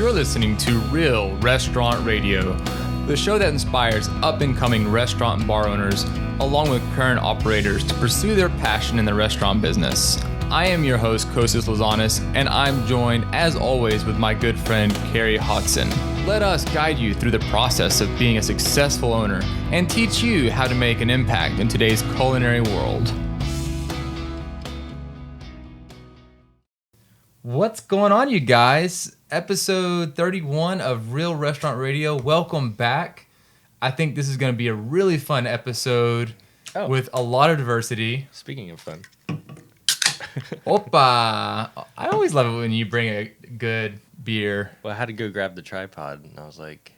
You're listening to Real Restaurant Radio, the show that inspires up-and-coming restaurant and bar owners, along with current operators, to pursue their passion in the restaurant business. I am your host, Kostas Lazanas, and I'm joined, as always, with my good friend, Cary Hodson. Let us guide you through the process of being a successful owner and teach you how to make an impact in today's culinary world. What's going on, you guys? Episode 31 of Real Restaurant Radio. Welcome back. I think this is going to be a really fun episode with a lot of diversity. Speaking of fun. Opa! I always love it when you bring a good beer. Well, I had to go grab the tripod, and I was like,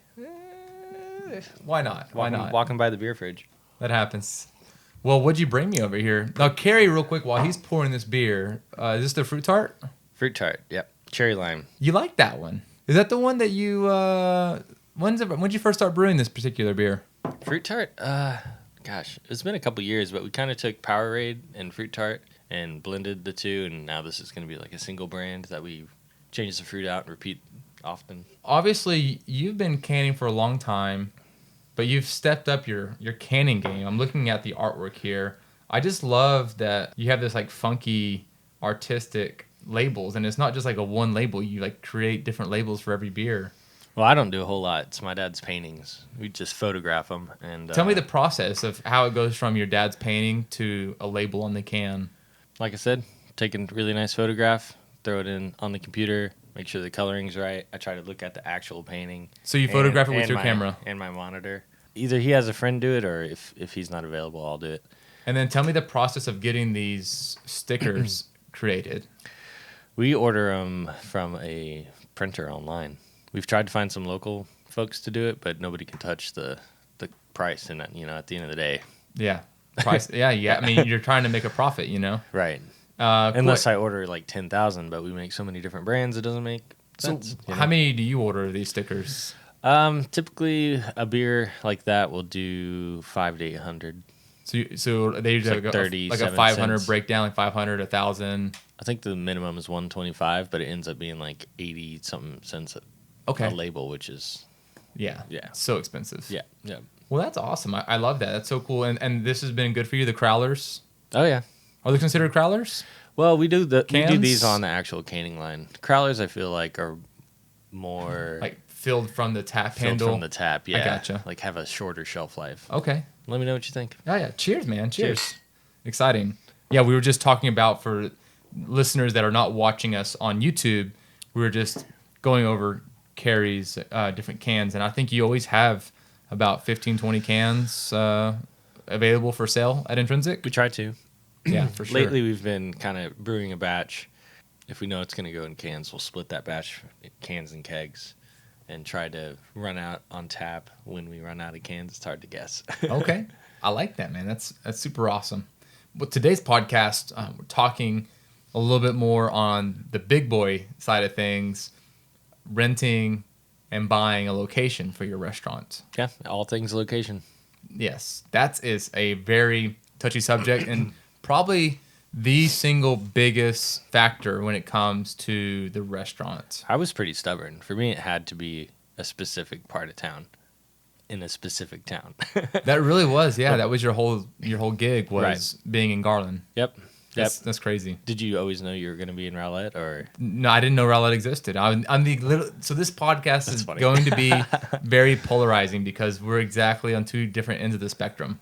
why not? Why not? Walking by the beer fridge. That happens. Well, what'd you bring me over here? Now, Cary, real quick, while he's pouring this beer, is this the fruit tart? Fruit tart, yep. Cherry lime. You like that one? Is that the one that you, when did you first start brewing this particular beer? Fruit tart? Gosh, it's been a couple years, but we kind of took Powerade and fruit tart and blended the two, and now this is going to be like a single brand that we change the fruit out and repeat often. Obviously, you've been canning for a long time, but you've stepped up your canning game. I'm looking at the artwork here. I just love that you have this like funky, artistic labels, and it's not just like a one label. You like create different labels for every beer. Well, I don't do a whole lot. It's my dad's paintings. We just photograph them. And tell me the process of how it goes from your dad's painting to a label on the can. Like I said, take a really nice photograph, throw it in on the computer, make sure the coloring's right. I try to look at the actual painting. So you photograph it with your camera? And my monitor. Either he has a friend do it, or if he's not available, I'll do it. And then tell me the process of getting these stickers created. We order them from a printer online. We've tried to find some local folks to do it, but nobody can touch the price. And at the end of the day, yeah, price. yeah. I mean, you're trying to make a profit, right? Unless I order like 10,000, but we make so many different brands, it doesn't make sense. So, how many do you order of these stickers? Typically, a beer like that will do 500 to 800. So they usually have like a 500 cents. breakdown, like 500, 1,000. I think the minimum is 125, but it ends up being like 80 something cents a label, which is so expensive. Yeah. Well, that's awesome. I love that. That's so cool. And this has been good for you. The crowlers. Oh yeah. Are they considered crowlers? Well, we do these on the actual canning line. Crowlers, I feel like, are more like filled from the tap handle. From the tap, yeah. I gotcha. Like have a shorter shelf life. Okay. Let me know what you think. Oh yeah. Cheers, man. Cheers. Exciting. Yeah, we were just talking about, for listeners that are not watching us on YouTube, we were just going over Cary's different cans, and I think you always have about 15, 20 cans available for sale at Intrinsic. We try to. Yeah, for sure. Lately, we've been kind of brewing a batch. If we know it's going to go in cans, we'll split that batch, cans and kegs, and try to run out on tap when we run out of cans. It's hard to guess. Okay. I like that, man. That's super awesome. But today's podcast, we're talking a little bit more on the big boy side of things, renting and buying a location for your restaurant. Yeah, all things location. Yes, that is a very touchy subject and probably the single biggest factor when it comes to the restaurant. I was pretty stubborn. For me, it had to be a specific part of town in a specific town. That really was, yeah. That was your whole gig was being in Garland. Yep. That's crazy. Did you always know you were going to be in Rowlett, or? No, I didn't know Rowlett existed. So this podcast is going to be very polarizing because we're exactly on two different ends of the spectrum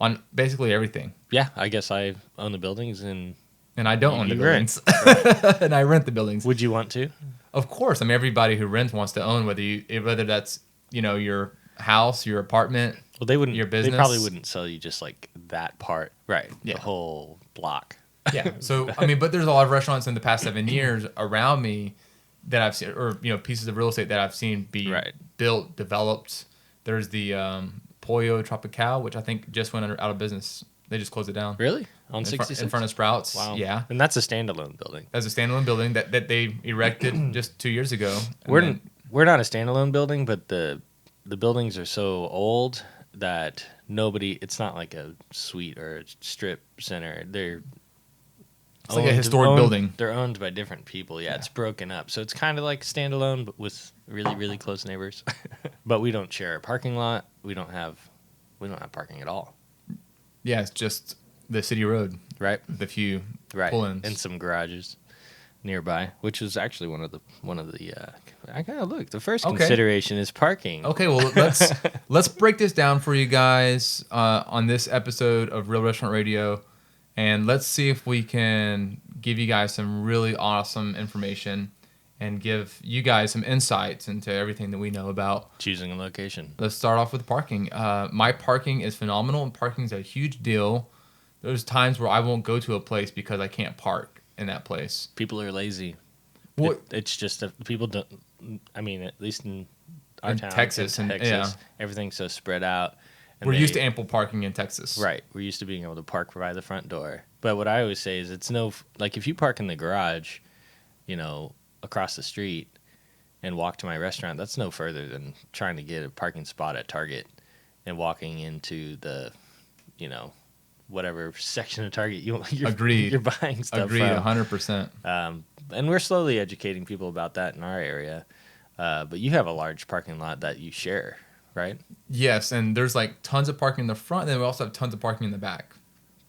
on basically everything. Yeah, I guess I own the buildings and I don't own the buildings, and I rent the buildings. Would you want to? Of course. I mean, everybody who rents wants to own, whether that's your house, your apartment. Well, they wouldn't. Your business. They probably wouldn't sell you just like that part, right? Yeah. The whole block. Yeah. So I mean, but there's a lot of restaurants in the past 7 years around me that I've seen, or pieces of real estate that I've seen be built, developed. There's the Pollo Tropical, which I think just went out of business. They just closed it down. Really? On 66? In front of Sprouts. Wow. Yeah. And that's a standalone building. That's a standalone building that they erected just 2 years ago. We're not a standalone building, but the buildings are so old that it's not like a suite or a strip center. It's like a historic building. They're owned by different people. Yeah, it's broken up. So it's kind of like standalone, but with really, really close neighbors. But we don't share a parking lot. We don't have parking at all. Yeah, it's just the city road. Right. The few right. pull-ins. And some garages nearby, which is actually one of the I gotta look. The first consideration is parking. Okay, well let's break this down for you guys on this episode of Real Restaurant Radio, and let's see if we can give you guys some really awesome information and give you guys some insights into everything that we know about choosing a location. Let's start off with parking. My parking is phenomenal, and parking is a huge deal. There's times where I won't go to a place because I can't park in that place. People are lazy. What? It's just that people don't. I mean, at least in our town, Texas, everything's so spread out. We're used to ample parking in Texas. Right. We're used to being able to park by the front door. But what I always say is it's like if you park in the garage, across the street and walk to my restaurant, that's no further than trying to get a parking spot at Target and walking into the, whatever section of Target you're buying stuff Agreed, from. 100%. And we're slowly educating people about that in our area. But you have a large parking lot that you share, right? Yes, and there's like tons of parking in the front, and then we also have tons of parking in the back.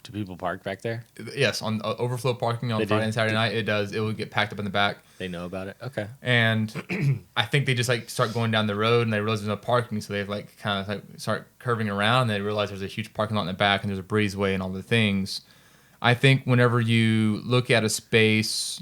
Do people park back there? Yes, on overflow parking on Friday and Saturday night, it does. It will get packed up in the back. They know about it? Okay. And I think they just like start going down the road and they realize there's no parking, so they like kind of like start curving around and they realize there's a huge parking lot in the back and there's a breezeway and all the things. I think whenever you look at a space,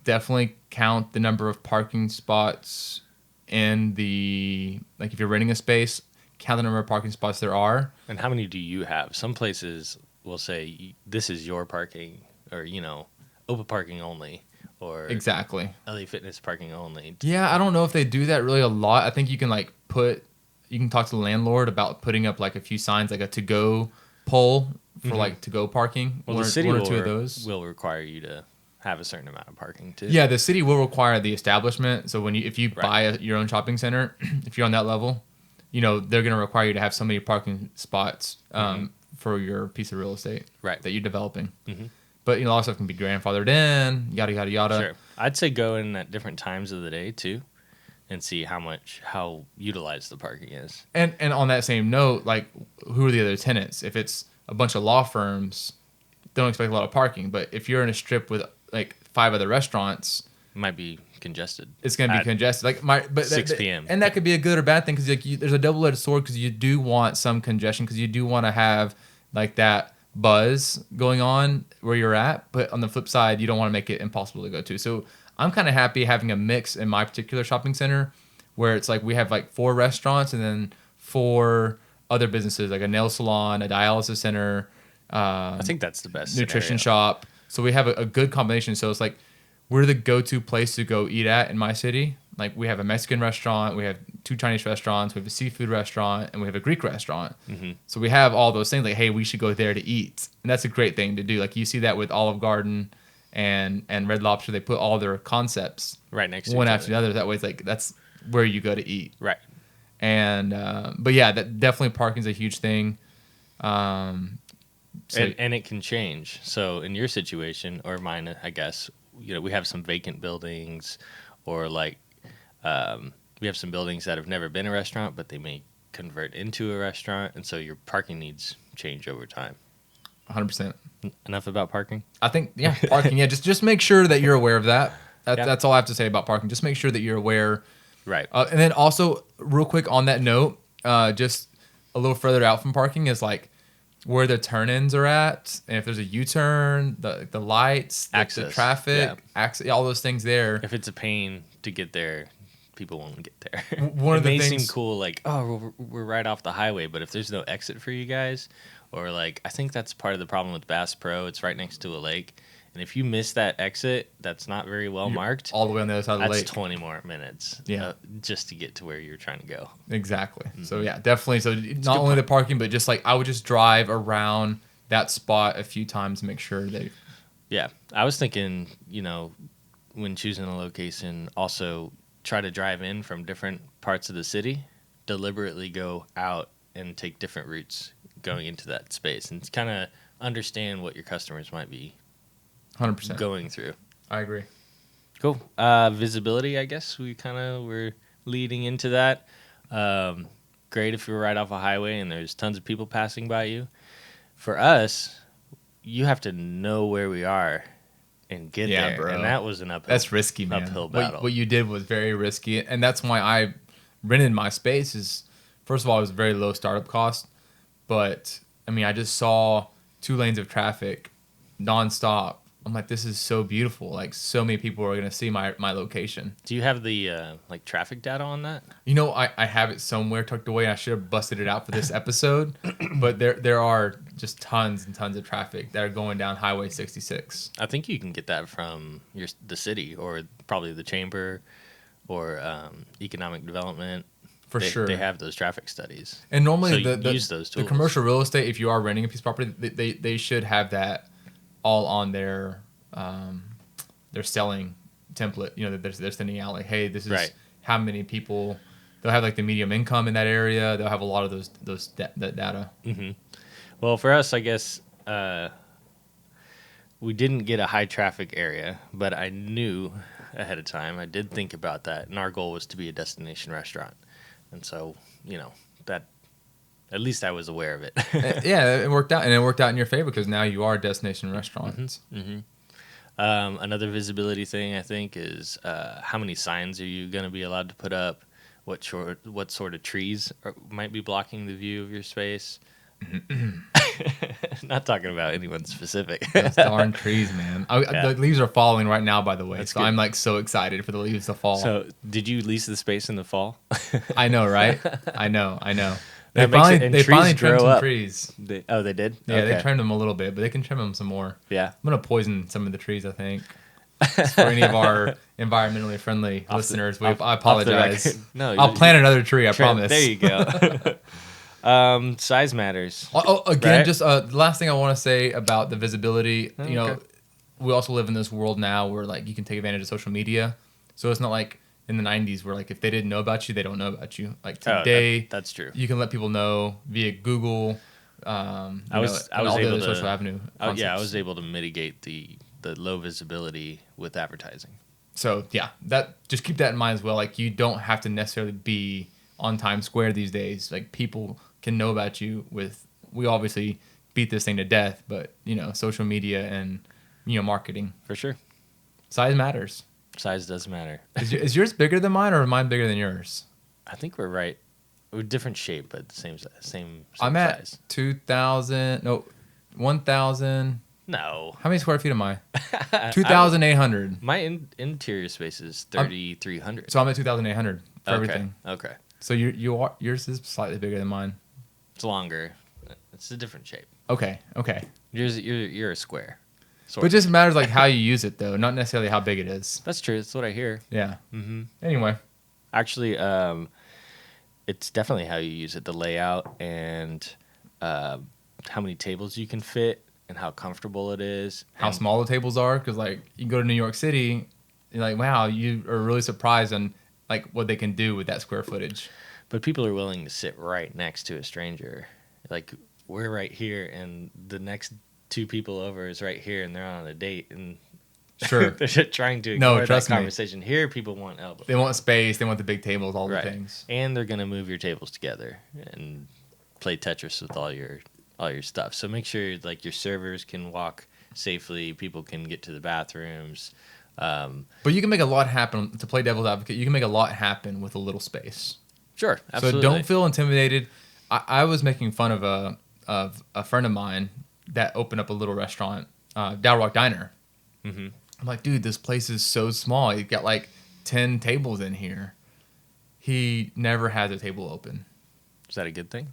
definitely count the number of parking spots in the, like if you're renting a space, count the number of parking spots there are. And how many do you have? Some places will say, this is your parking, or, open parking only, or exactly LA Fitness parking only. Yeah, I don't know if they do that really a lot. I think you can you can talk to the landlord about putting up like a few signs, like a to-go pole for like to-go parking. Well, the city one or two of those will require you to have a certain amount of parking too. Yeah, the city will require the establishment. So if you buy your own shopping center, if you're on that level, they're going to require you to have so many parking spots for your piece of real estate that you're developing. Mm-hmm. But a lot of stuff can be grandfathered in, yada yada yada. Sure, I'd say go in at different times of the day too, and see how utilized the parking is. And on that same note, like who are the other tenants? If it's a bunch of law firms, don't expect a lot of parking. But if you're in a strip with like 5 other restaurants, it might be congested. It's going to be congested. But 6 p.m. And that could be a good or bad thing because there's a double-edged sword because you do want some congestion because you do want to have like that buzz going on where you're at. But on the flip side, you don't want to make it impossible to go to. So I'm kind of happy having a mix in my particular shopping center where it's like we have like 4 restaurants and then 4 other businesses like a nail salon, a dialysis center. I think that's the best nutrition shop. So we have a good combination. So it's like we're the go-to place to go eat at in my city. Like we have a Mexican restaurant, we have 2 Chinese restaurants, we have a seafood restaurant, and we have a Greek restaurant. Mm-hmm. So we have all those things like, hey, we should go there to eat. And that's a great thing to do. Like you see that with Olive Garden and Red Lobster. They put all their concepts right next to one after the other. That way it's like that's where you go to eat. Right. And but yeah, that definitely parking is a huge thing. And it can change. So in your situation or mine, I guess, we have some vacant buildings or like we have some buildings that have never been a restaurant, but they may convert into a restaurant. And so your parking needs change over time. 100%. Enough about parking? I think, yeah, parking. Yeah, just make sure that you're aware of that. That's all I have to say about parking. Just make sure that you're aware. Right. And then also, real quick on that note, just a little further out from parking is like where the turn-ins are at, and if there's a U-turn, the lights, the traffic, access, all those things there. If it's a pain to get there, people won't get there. It may seem cool, like, oh, we're right off the highway, but if there's no exit for you guys, or like, I think that's part of the problem with Bass Pro. It's right next to a lake. And if you miss that exit, that's not very well marked. All the way on the other side of the lake. That's 20 more minutes. Just to get to where you're trying to go. Exactly. Mm-hmm. So yeah, definitely. So not only the parking, but just like I would just drive around that spot a few times to make sure that. Yeah, I was thinking, when choosing a location, also try to drive in from different parts of the city, deliberately go out and take different routes going into that space, and kind of understand what your customers might be 100%. going through. I agree. Cool. Visibility, I guess we kind of were leading into that. Great if you're right off a highway and there's tons of people passing by you. For us, you have to know where we are and get there. Bro. And that was an uphill. That's risky, man. Uphill battle. What you did was very risky, and that's why I rented my space. Is first of all, it was very low startup cost, but I mean, I just saw 2 lanes of traffic nonstop. I'm like, this is so beautiful. Like, so many people are gonna see my location. Do you have the like traffic data on that? You know, I have it somewhere tucked away. I should have busted it out for this episode, but there are just tons and tons of traffic that are going down Highway 66. I think you can get that from the city or probably the chamber or economic development. For sure. They have those traffic studies. And normally so use those tools. The commercial real estate, if you are renting a piece of property, they should have that all on their selling template. You know, that they're sending out like, hey, this is right. how many people. They'll have like the medium income in that area. They'll have a lot of that data. Mm-hmm. Well, for us, I guess we didn't get a high traffic area, but I knew ahead of time. I did think about that, and our goal was to be a destination restaurant. And so, you know, that at least I was aware of it. Yeah, it worked out, and it worked out in your favor because now you are a destination restaurant. Mm-hmm. Mm-hmm. Another visibility thing I think is how many signs are you going to be allowed to put up? What sort of trees might be blocking the view of your space? Not talking about anyone specific. Those darn trees, man. The leaves are falling right now, by the way. That's so good. I'm like so excited for the leaves to fall. So did you lease the space in the fall? I know, right? I know. They That makes finally trimmed grow some up. trees. They did? Yeah, Okay. they trimmed them a little bit, but they can trim them some more. Yeah. I'm going to poison some of the trees, I think. For any of our environmentally friendly listeners, I apologize. No, I'll plant another tree, I promise. There you go. Size matters. Again, right? just the last thing I want to say about the visibility, Okay. you know, we also live in this world now where like you can take advantage of social media. So it's not like in the 90s where like if they didn't know about you, they don't know about you. Like today, that's true. You can let people know via Google. I was able the to social avenue. I was able to mitigate the low visibility with advertising. So yeah, that just keep that in mind as well. Like you don't have to necessarily be on Times Square these days. Like people can know about you we obviously beat this thing to death, but you know, social media and marketing. For sure. Size matters. Size does matter. Is yours bigger than mine or is mine bigger than yours? I think we're right. We're different shape, but the same I'm size. at 1,000. No. How many square feet am I? 2,800. My interior space is 3,300. So I'm at 2,800 for everything. Okay. So yours is slightly bigger than mine. It's longer. It's a different shape. Okay. You're a square. But it just matters like how you use it though, not necessarily how big it is. That's true. That's what I hear. Yeah. Mm-hmm. Anyway. Actually, it's definitely how you use it, the layout and how many tables you can fit and how comfortable it is. How small the tables are, because like you go to New York City, you're like, wow, you are really surprised on like what they can do with that square footage. But people are willing to sit right next to a stranger. Like we're right here, and the next 2 people over is right here, and they're on a date, and sure they're just trying to ignore that conversation. Here, people want elbow. They want space. They want the big tables, all the things, and they're gonna move your tables together and play Tetris with all your stuff. So make sure like your servers can walk safely. People can get to the bathrooms. But you can make a lot happen. To play devil's advocate, you can make a lot happen with a little space. Sure, absolutely. So don't feel intimidated. I was making fun of a friend of mine that opened up a little restaurant, Dow Rock Diner. Mm-hmm. I'm like, dude, this place is so small. You got like 10 tables in here. He never has a table open. Is that a good thing?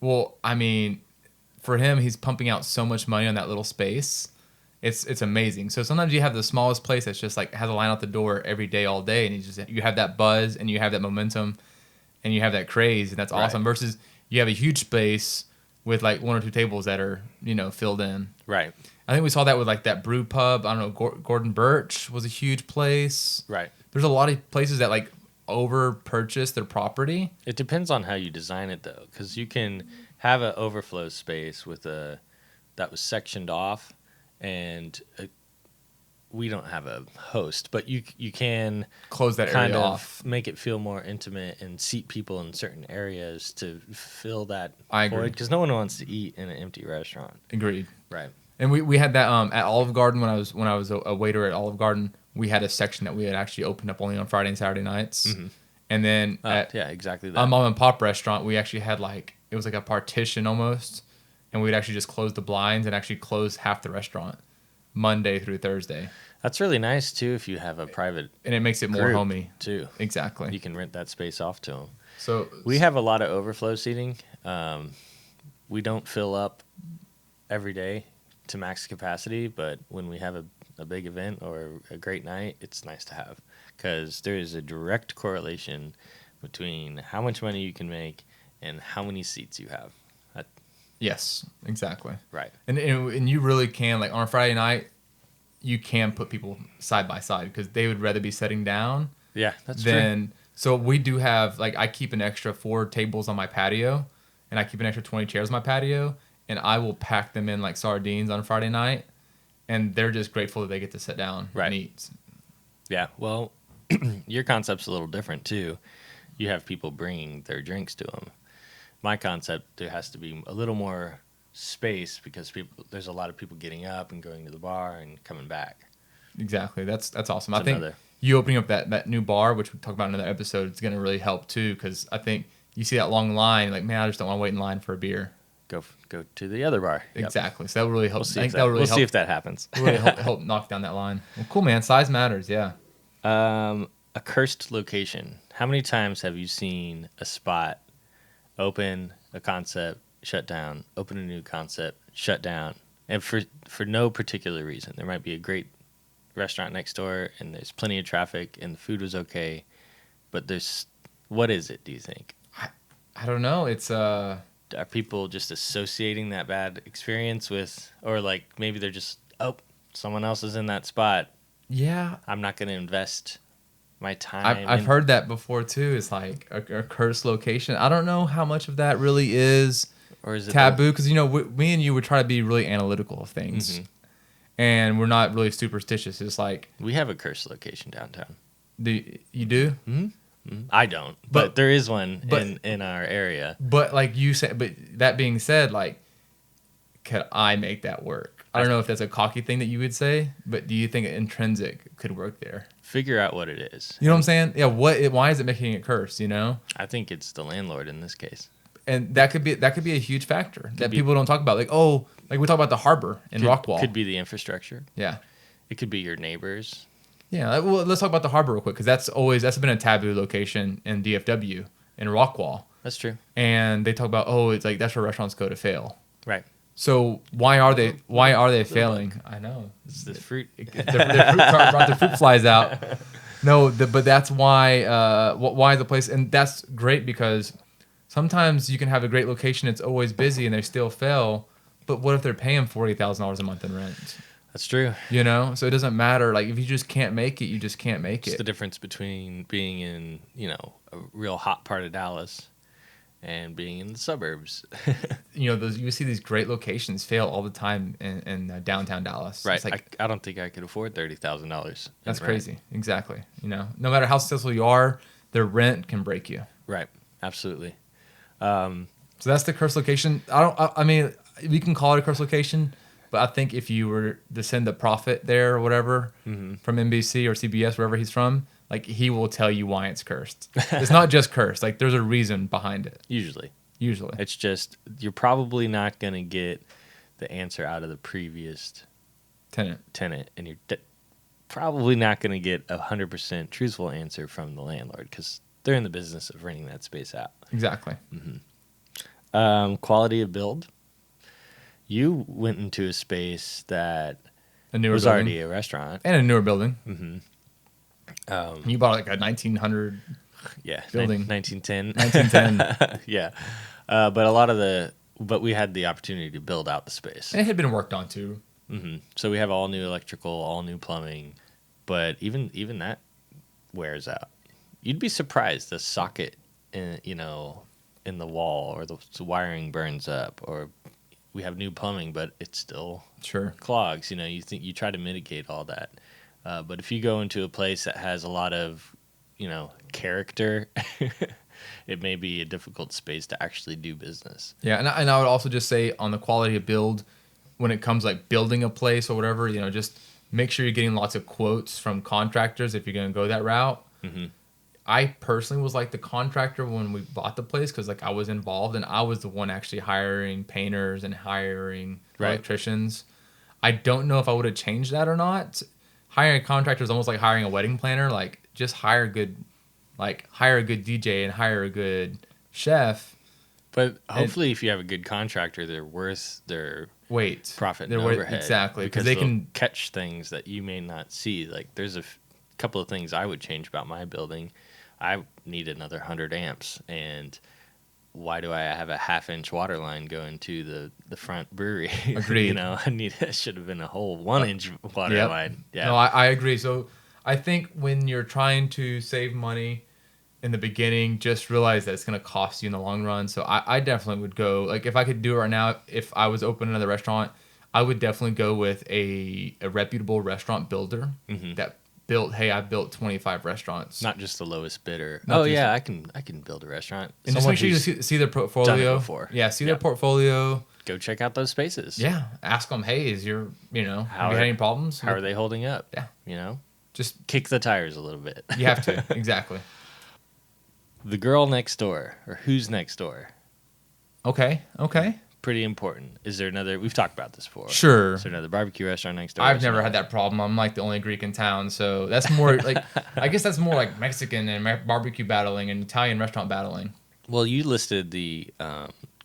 Well, I mean, for him, he's pumping out so much money on that little space. It's amazing. So sometimes you have the smallest place that's just like has a line out the door every day, all day, and you have that buzz and you have that momentum and you have that craze, and that's awesome. Versus you have a huge space with like 1 or 2 tables that are filled in. Right. I think we saw that with like that brew pub. I don't know. Gordon Birch was a huge place. Right. There's a lot of places that like over purchase their property. It depends on how you design it though, because you can have an overflow space that was sectioned off, and we don't have a host, but you can Close that kind area of off. make it feel more intimate and seat people in certain areas to fill that I agree. void because no one wants to eat in an empty restaurant. Agreed. Right. And we had that at Olive Garden when I was a waiter at Olive Garden. We had a section that we had actually opened up only on Friday and Saturday nights. Mm-hmm. And then Yeah, exactly that. a mom and pop restaurant, we actually had it was like a partition almost, and we'd actually just close the blinds and actually close half the restaurant Monday through Thursday. That's really nice too if you have a private And it makes it more group, homey. too. Exactly. You can rent that space off to them. So We have a lot of overflow seating. We don't fill up every day to max capacity, but when we have a big event or a great night, it's nice to have because there is a direct correlation between how much money you can make and how many seats you have. Yes, exactly. Right. And you really can, like on a Friday night, you can put people side by side because they would rather be sitting down. Yeah, that's true. So we do have, like, I keep an extra 4 tables on my patio, and I keep an extra 20 chairs on my patio, and I will pack them in like sardines on Friday night, and they're just grateful that they get to sit down and eat. Yeah, well, your concept's a little different too. You have people bringing their drinks to them. My concept, there has to be a little more space because there's a lot of people getting up and going to the bar and coming back. Exactly. That's awesome. That's I think you opening up that new bar, which we'll talk about in another episode, is going to really help too because I think you see that long line, like, man, I just don't want to wait in line for a beer. Go to the other bar. Yep. Exactly. So that would really help. We'll see if that happens. Really help knock down that line. Well, cool, man. Size matters. Yeah. A cursed location. How many times have you seen a spot open a concept, shut down, open a new concept, shut down, and for no particular reason? There might be a great restaurant next door, and there's plenty of traffic, and the food was okay, but what is it? Do you think? I don't know. It's Are people just associating that bad experience with, or like maybe they're just someone else is in that spot. Yeah. I'm not going to invest my time. I've heard that before too. It's like a cursed location. I don't know how much of that really is, or is it taboo because me and you would try to be really analytical of things, and we're not really superstitious. It's like we have a cursed location downtown. You do? Mm-hmm. Mm-hmm. I don't, but there is one in our area. But like you said, but that being said, like, could I make that work? I don't know if that's a cocky thing that you would say, but do you think Intrinsic could work there? Figure out what it is. You know what I'm saying? Yeah. Why is it making it curse? You know? I think it's the landlord in this case. And that could be a huge factor that people don't talk about. Like we talk about the harbor in Rockwall. Could be the infrastructure. Yeah. It could be your neighbors. Yeah. Well, let's talk about the harbor real quick because that's been a taboo location in DFW in Rockwall. That's true. And they talk about it's like that's where restaurants go to fail. Right. So why are they failing? I know it's the fruit. the fruit brought the fruit flies out. No, but that's why. Why the place, and that's great because sometimes you can have a great location. It's always busy and they still fail. But what if they're paying $40,000 a month in rent? That's true. You know, so it doesn't matter. Like if you just can't make it, you just can't make it. It's the difference between being in a real hot part of Dallas and being in the suburbs. You see these great locations fail all the time in downtown Dallas. Right. It's like, I don't think I could afford $30,000. That's crazy. Exactly. No matter how successful you are, their rent can break you. Right. Absolutely. So that's the curse location. I mean, we can call it a curse location, but I think if you were to send the prophet there or whatever from NBC or CBS, wherever he's from, like he will tell you why it's cursed. It's not just cursed. Like there's a reason behind it. Usually. It's just you're probably not going to get the answer out of the previous tenant, and you're probably not going to get 100% truthful answer from the landlord because they're in the business of renting that space out. Exactly. Quality of build. You went into a space that was already a restaurant and a newer building. Mm-hmm. You bought like a 1900 building. 1910. Yeah. But we had the opportunity to build out the space. And it had been worked on too. Mm-hmm. So we have all new electrical, all new plumbing, but even that wears out. You'd be surprised the socket in the wall or the wiring burns up, or we have new plumbing, but it still clogs. You try to mitigate all that, But if you go into a place that has a lot of, character, it may be a difficult space to actually do business. Yeah, and I would also just say on the quality of build, when it comes like building a place or whatever, just make sure you're getting lots of quotes from contractors if you're going to go that route. Mm-hmm. I personally was like the contractor when we bought the place because like I was involved and I was the one actually hiring painters and hiring electricians. I don't know if I would have changed that or not. Hiring a contractor is almost like hiring a wedding planner. Like just hire a good DJ and hire a good chef. But hopefully, if you have a good contractor, they're worth their profit and overhead. Exactly, because they can catch things that you may not see. Like there's a couple of things I would change about my building. I need another 100 amps, and why do I have a half-inch water line going to the front brewery? Agreed. It should have been a whole 1-inch water line. Yeah. No, I agree. So I think when you're trying to save money in the beginning, just realize that it's going to cost you in the long run. So I definitely would go, like if I could do it right now, if I was opening another restaurant, I would definitely go with a reputable restaurant builder that I built 25 restaurants. Not just the lowest bidder. I can build a restaurant. And just make sure you see their portfolio. Done it before. Yeah, see their portfolio. Go check out those spaces. Yeah, ask them, hey, have you had any problems? How are they holding up? Yeah. Just kick the tires a little bit. You have to, exactly. The girl next door, or who's next door? Okay. Pretty important. Is there another? We've talked about this before. Sure. Is there another barbecue restaurant next door? I've never had that problem. I'm like the only Greek in town, so that's more like I guess that's more like Mexican and barbecue battling and Italian restaurant battling. Well, you listed the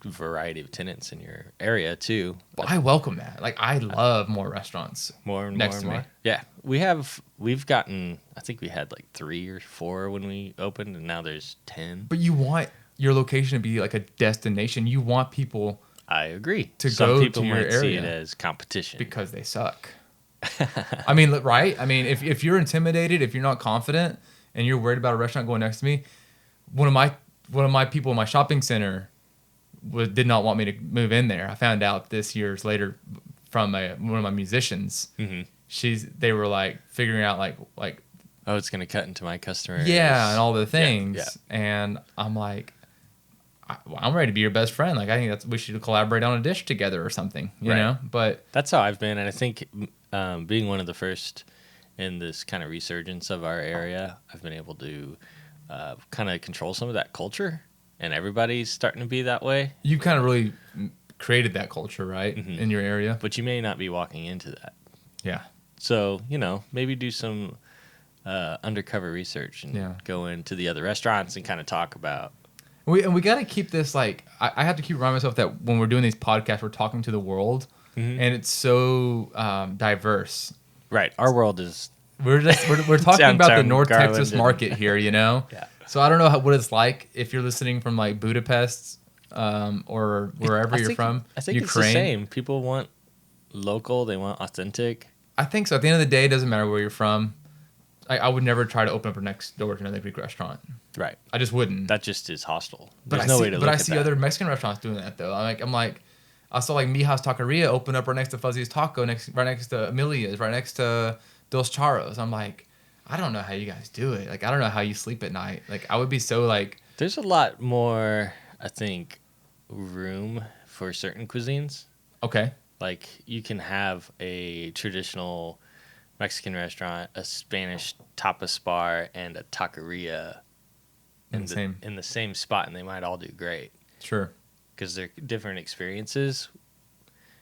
variety of tenants in your area too. But I welcome that. Like I love more restaurants. More next to me. Yeah, we've gotten. I think we had like 3 or 4 when we opened, and now there's 10. But you want your location to be like a destination. You want people. I agree. Some go people to your might area see it as competition because they suck. I mean, right? I mean, if you're intimidated, if you're not confident, and you're worried about a restaurant going next to me, one of my people in my shopping center did not want me to move in there. I found out this years later from one of my musicians. Mm-hmm. They were like figuring out like oh, it's gonna cut into my customer. Yeah, and all the things. Yeah. And I'm like, I'm ready to be your best friend. Like I think we should collaborate on a dish together or something. You know, but that's how I've been, and I think being one of the first in this kind of resurgence of our area, I've been able to kind of control some of that culture, and everybody's starting to be that way. You kind of really created that culture, right, in your area. But you may not be walking into that. Yeah. So maybe do some undercover research and go into the other restaurants and kind of talk about. We got to keep this like I have to keep reminding myself that when we're doing these podcasts, we're talking to the world, and it's so diverse. Right, our world is. We're talking about the North Garland Texas market here, Yeah. So I don't know what it's like if you're listening from like Budapest or wherever you're from. I think Ukraine. It's the same. People want local. They want authentic. I think so. At the end of the day, it doesn't matter where you're from. I would never try to open up next door to another Greek restaurant. Right. I just wouldn't. That just is hostile. But There's no way to look at that. But I see other Mexican restaurants doing that though. I saw like Mija's Taqueria open up right next to Fuzzy's Taco, right next to Amelia's, right next to Dos Charos. I'm like, I don't know how you guys do it. Like, I don't know how you sleep at night. Like, I would be so like. There's a lot more, I think, room for certain cuisines. Okay. Like, you can have a traditional Mexican restaurant, a Spanish tapas bar, and a taqueria in the same spot, and they might all do great. Sure. Because they're different experiences.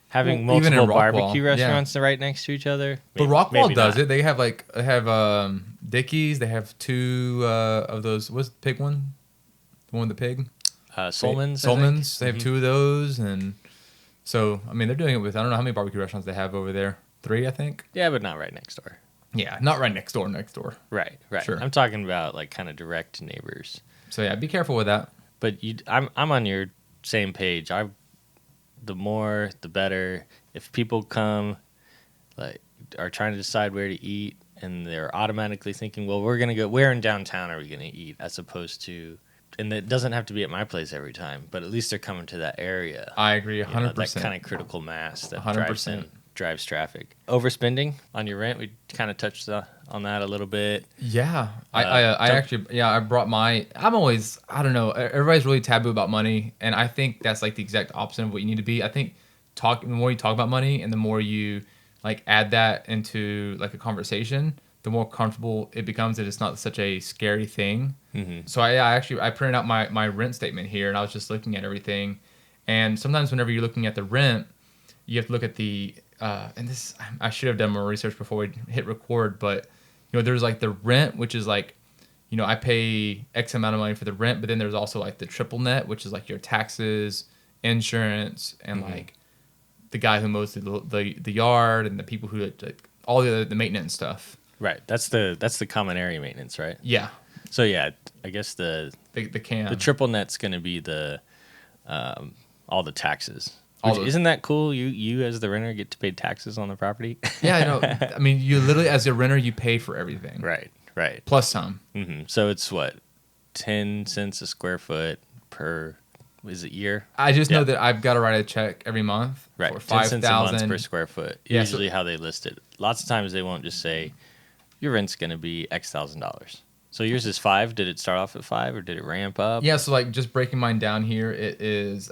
Having multiple barbecue restaurants right next to each other. But Rockwall does it. They have Dickie's. They have 2 of those. What's the pig one? The one with the pig? Solman's. They have 2 of those, and so I mean they're doing it with I don't know how many barbecue restaurants they have over there. 3, I think. Yeah, but not right next door. Yeah, not right next door. Right. Sure. I'm talking about like kind of direct neighbors. So yeah, be careful with that. But I'm on your same page. The more, the better. If people come, like, are trying to decide where to eat, and they're automatically thinking, well, we're gonna go. Where in downtown are we gonna eat? As opposed to, and it doesn't have to be at my place every time, but at least they're coming to that area. I agree, 100%. That kind of critical mass that 100%. drives in. drives traffic. Overspending on your rent, we kind of touched on that a little bit. Yeah, I brought my. I don't know. Everybody's really taboo about money, and I think that's like the exact opposite of what you need to be. I think the more you talk about money, and the more you like add that into like a conversation, the more comfortable it becomes that it's not such a scary thing. Mm-hmm. So I printed out my rent statement here, and I was just looking at everything. And sometimes whenever you're looking at the rent, you have to look at the and this I should have done more research before we hit record, but there's like the rent, which is like I pay X amount of money for the rent, but then there's also like the triple net, which is like your taxes, insurance, and like the guy who mows the yard and the people who like, all the maintenance stuff. Right. That's the common area maintenance, right? Yeah. So yeah, I guess the triple net's going to be the all the taxes. Isn't that cool? You as the renter get to pay taxes on the property. Yeah, I know. I mean, you literally as a renter you pay for everything. Right. Plus some. Mm-hmm. So it's what, 10 cents a square foot per. Is it year? I just know that I've got to write a check every month for 5,000 cents a month per square foot. Usually how they list it. Lots of times they won't just say your rent's going to be X $1,000. So yours is 5. Did it start off at 5 or did it ramp up? Yeah, so like just breaking mine down here, it is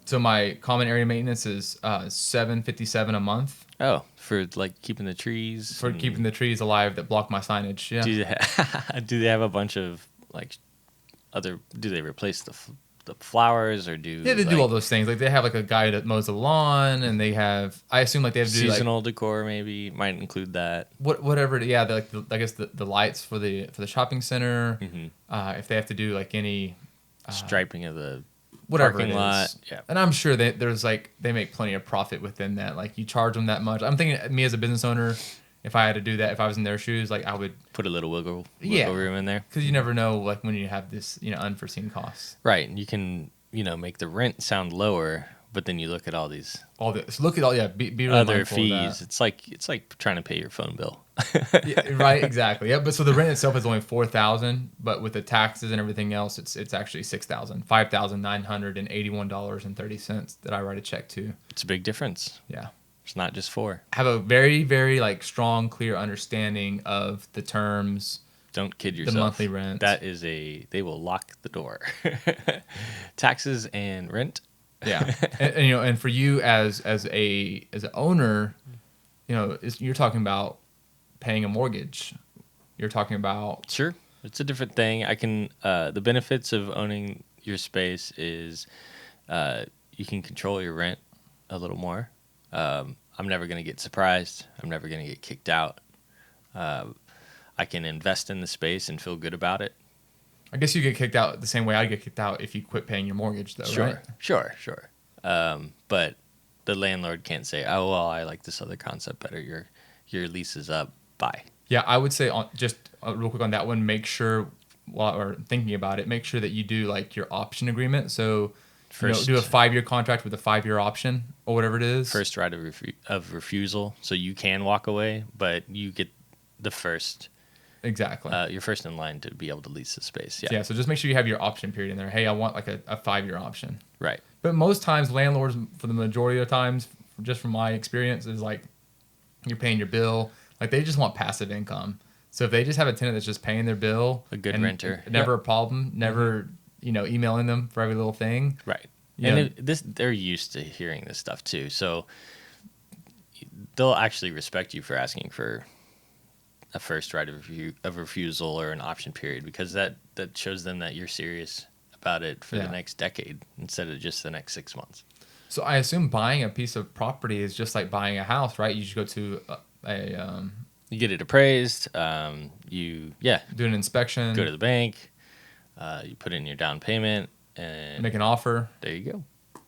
so my common area maintenance is $7.57 a month. Oh, for like keeping the trees. For keeping the trees alive that block my signage. Yeah. Do they have a bunch of like other? Do they replace the flowers or do? Yeah, they do all those things. Like they have like a guy that mows the lawn, and they have. I assume like they have to do seasonal decor. Maybe might include that. Whatever. Yeah, I guess the lights for the shopping center. Mm-hmm. If they have to do like any striping of the whatever parking lot. Yeah. And I'm sure there's like they make plenty of profit within that. Like you charge them that much. I'm thinking me as a business owner, if I had to do that, if I was in their shoes, like I would put a little wiggle room in there. Because you never know, like when you have this, unforeseen costs. Right. You can, make the rent sound lower, but then you look at be really other fees. It's like trying to pay your phone bill. Yeah, right. Exactly. Yeah. But so the rent itself is only $4,000, but with the taxes and everything else, it's actually $6,000, $5,981.30 that I write a check to. It's a big difference. Yeah. It's not just 4. Have a very, very like strong, clear understanding of the terms. Don't kid yourself. The monthly rent. That is they will lock the door. Taxes and rent. Yeah, and for you as an owner, you're talking about paying a mortgage. You're talking about sure. It's a different thing. I can the benefits of owning your space is you can control your rent a little more. I'm never going to get surprised. I'm never going to get kicked out. I can invest in the space and feel good about it. I guess you get kicked out the same way I'd get kicked out if you quit paying your mortgage, though, right? Sure. But the landlord can't say, "Oh, well, I like this other concept better. Your lease is up. Bye." Yeah, I would say just real quick on that one. Make sure or thinking about it, make sure that you do like your option agreement. So. First, do a 5-year contract with a 5-year option or whatever it is. First right of refusal, so you can walk away, but you get the first. Exactly. You're first in line to be able to lease the space. Yeah. So just make sure you have your option period in there. Hey, I want like a 5-year option. Right. But most times, landlords, for the majority of the times, just from my experience, is like you're paying your bill. Like they just want passive income. So if they just have a tenant that's just paying their bill, a good renter, never a problem, never. Emailing them for every little thing. Right. And they're used to hearing this stuff too. So they'll actually respect you for asking for a first right of refusal or an option period because that shows them that you're serious about it for the next decade instead of just the next 6 months. So I assume buying a piece of property is just like buying a house, right? You just go to you get it appraised. Do an inspection. Go to the bank. You put in your down payment and make an offer. There you go.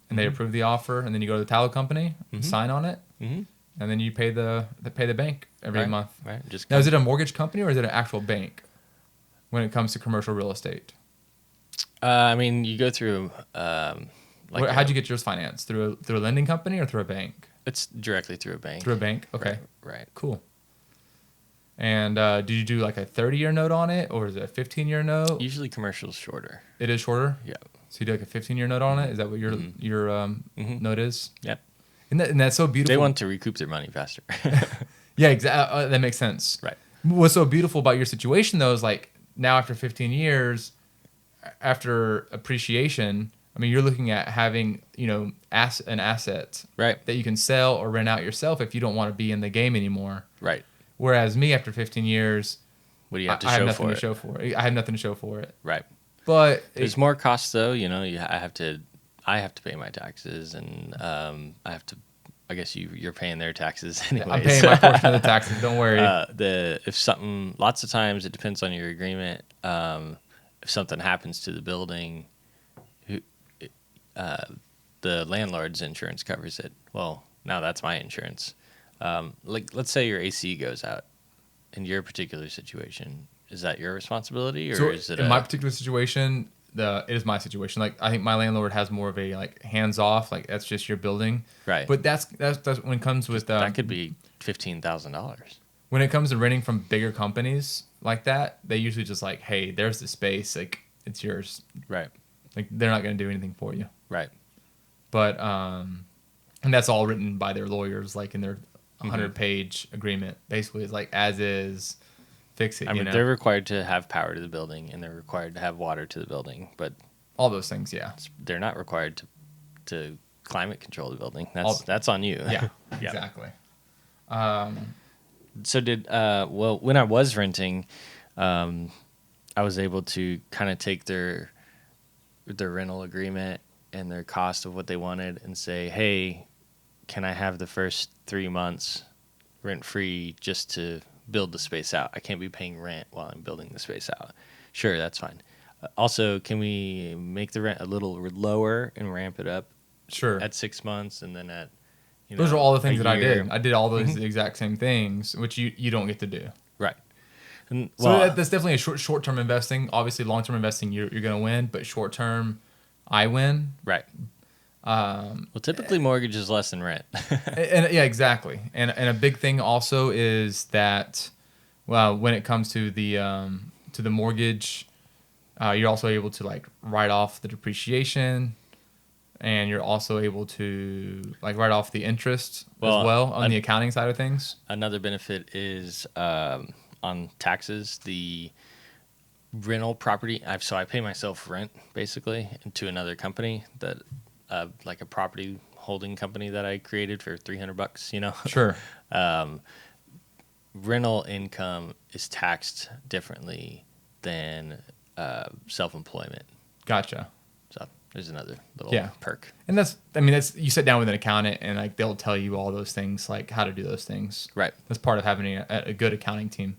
And they approve the offer, and then you go to the title company and sign on it, and then you pay the bank every month. Right. Now, is it a mortgage company or is it an actual bank when it comes to commercial real estate? You go through. How'd you get yours financed? Through a lending company or through a bank? It's directly through a bank. Through a bank. Okay. Right. Cool. And do you do like a 30-year note on it, or is it a 15-year note? Usually commercial's shorter. It is shorter? Yeah. So you do like a 15-year note on it? Is that what your note is? Yep. And that's so beautiful. They want to recoup their money faster. Yeah, exactly. That makes sense. Right. What's so beautiful about your situation, though, is like now after 15 years, after appreciation, I mean, you're looking at having, an asset Right. that you can sell or rent out yourself if you don't want to be in the game anymore. Right. Whereas me, after 15 years, What do you have to I have show nothing for to it? show for it. I have nothing to show for it. Right. But There's more costs though. I have to pay my taxes, and I have to. I guess you're paying their taxes anyways. I'm paying my portion of the taxes. Don't worry. Lots of times it depends on your agreement. If something happens to the building, the landlord's insurance covers it. Well, now that's my insurance. Let's say your AC goes out in your particular situation. Is that your responsibility, or is it in my particular situation? It is my situation. Like, I think my landlord has more of a like hands off. Like, that's just your building. Right. But that's when it comes with that could be $15,000. When it comes to renting from bigger companies like that, they usually just like, hey, there's the space. Like, it's yours. Right. Like, they're not going to do anything for you. Right. But and that's all written by their lawyers, like in their 100-page agreement. Basically, it's like as is. Fix it. I mean, they're required to have power to the building, and they're required to have water to the building, but all those things, yeah. They're not required to climate control the building. That's on you. Yeah, exactly. So when I was renting, I was able to kind of take their rental agreement and their cost of what they wanted and say, hey, can I have the first 3 months rent free just to build the space out? I can't be paying rent while I'm building the space out. Sure, that's fine. Also, can we make the rent a little lower and ramp it up? Sure. At 6 months, and then at those are all the things that I did. I did all those exact same things, which you don't get to do. Right. And, so that's definitely a short term investing. Obviously, long term investing, you're going to win, but short term, I win. Right. Typically mortgage is less than rent. and yeah, exactly. And a big thing also is that, well, when it comes to the mortgage, you're also able to like write off the depreciation, and you're also able to like write off the interest as well on the accounting side of things. Another benefit is on taxes, the rental property. So I pay myself rent basically into another company that. Like a property holding company that I created for $300, Sure. Rental income is taxed differently than self-employment. Gotcha. So there's another little perk. And that's you sit down with an accountant and like they'll tell you all those things, like how to do those things. Right. That's part of having a good accounting team.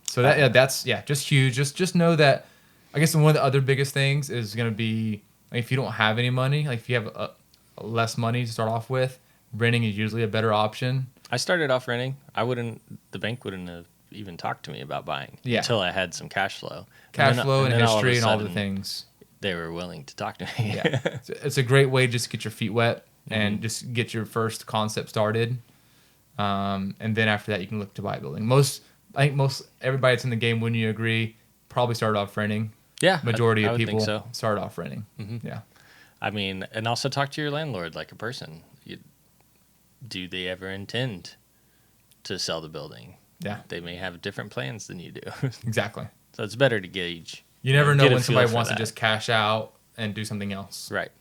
So that's just huge. Just know that. I guess one of the other biggest things is going to be. If you don't have any money, like if you have less money to start off with, renting is usually a better option. I started off renting. The bank wouldn't have even talked to me about buying until I had some cash flow. And history and all the things. They were willing to talk to me. Yeah. It's a great way to just get your feet wet and just get your first concept started. And then after that, you can look to buy a building. I think most everybody that's in the game, wouldn't you agree, probably started off renting. Yeah, majority of people so. start off renting. Mm-hmm. Yeah, I mean, and also talk to your landlord like a person. Do they ever intend to sell the building? Yeah, they may have different plans than you do. Exactly. So it's better to gauge. You never know when somebody wants to just cash out and do something else. Right.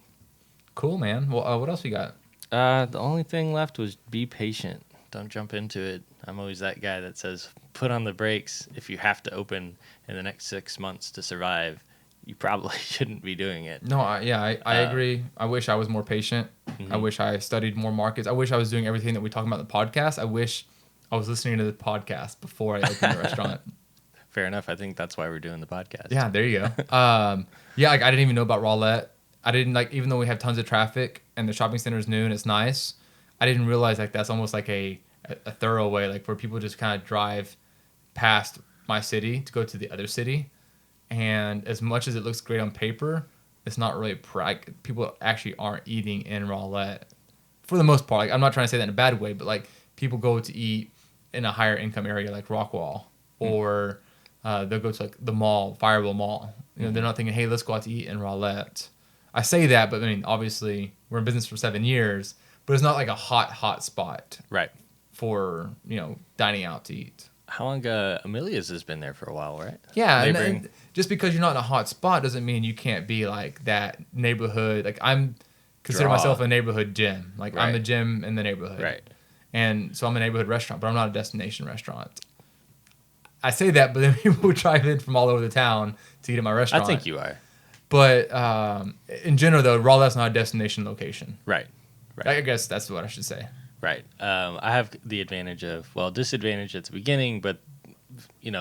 Cool, man. Well, what else you got? The only thing left was be patient. Don't jump into it. I'm always that guy that says, put on the brakes. If you have to open in the next 6 months to survive, you probably shouldn't be doing it. No, I agree. I wish I was more patient. I wish I studied more markets. I wish I was doing everything that we talk about in the podcast. I wish I was listening to the podcast before I opened the restaurant. Fair enough. I think that's why we're doing the podcast. Yeah, there you go. Yeah, like I didn't even know about Rowlett. I didn't even though we have tons of traffic and the shopping center is new and it's nice, I didn't realize like that's almost like a thorough way, like where people just kind of drive past my city to go to the other city. And as much as it looks great on paper, it's not really people actually aren't eating in Rowlett for the most part. Like, I'm not trying to say that in a bad way, but like people go to eat in a higher income area like Rockwall, or they'll go to like the mall, Firewall Mall. They're not thinking, hey, let's go out to eat in Rowlett. I say that, but I mean, obviously we're in business for 7 years, but it's not like a hot spot Right. for, dining out to eat. How long Amelia's has been there for a while, right? Yeah, and just because you're not in a hot spot doesn't mean you can't be like that neighborhood. Like consider myself a neighborhood gym. Like I'm a gym in the neighborhood. Right. And so I'm a neighborhood restaurant, but I'm not a destination restaurant. I say that, but then people drive in from all over the town to eat at my restaurant. I think you are. But in general, though, Rowlett's not a destination location. Right. I guess that's what I should say. Right. I have the advantage of, disadvantage at the beginning, but,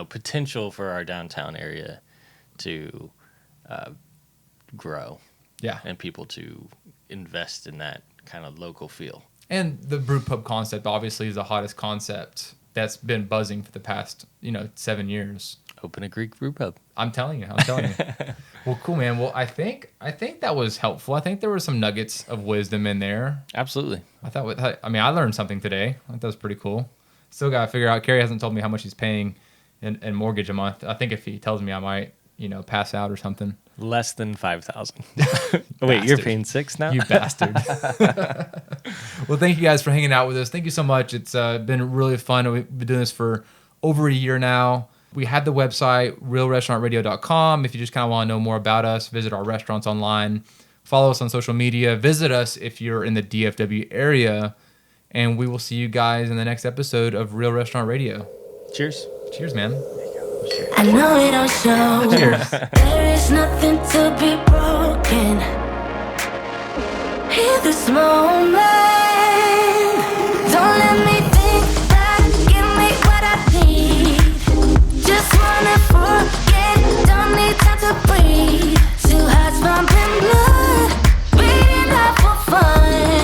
potential for our downtown area to grow. Yeah. And people to invest in that kind of local feel. And the brew pub concept obviously is the hottest concept that's been buzzing for the past, 7 years. Open a Greek brew pub. I'm telling you. Well, cool, man. Well, I think that was helpful. I think there were some nuggets of wisdom in there. Absolutely. I learned something today. I think that was pretty cool. Still got to figure out. Cary hasn't told me how much he's paying in mortgage a month. I think if he tells me, I might, pass out or something. Less than 5,000. Wait, you're paying 6 now? You bastard. Well, thank you guys for hanging out with us. Thank you so much. It's been really fun. We've been doing this for over a year now. We have the website, realrestaurantradio.com. If you just kind of want to know more about us, visit our restaurants online. Follow us on social media. Visit us if you're in the DFW area. And we will see you guys in the next episode of Real Restaurant Radio. Cheers. Cheers, man. I know it don't show. Cheers. There is nothing to be broken. Hear this moment.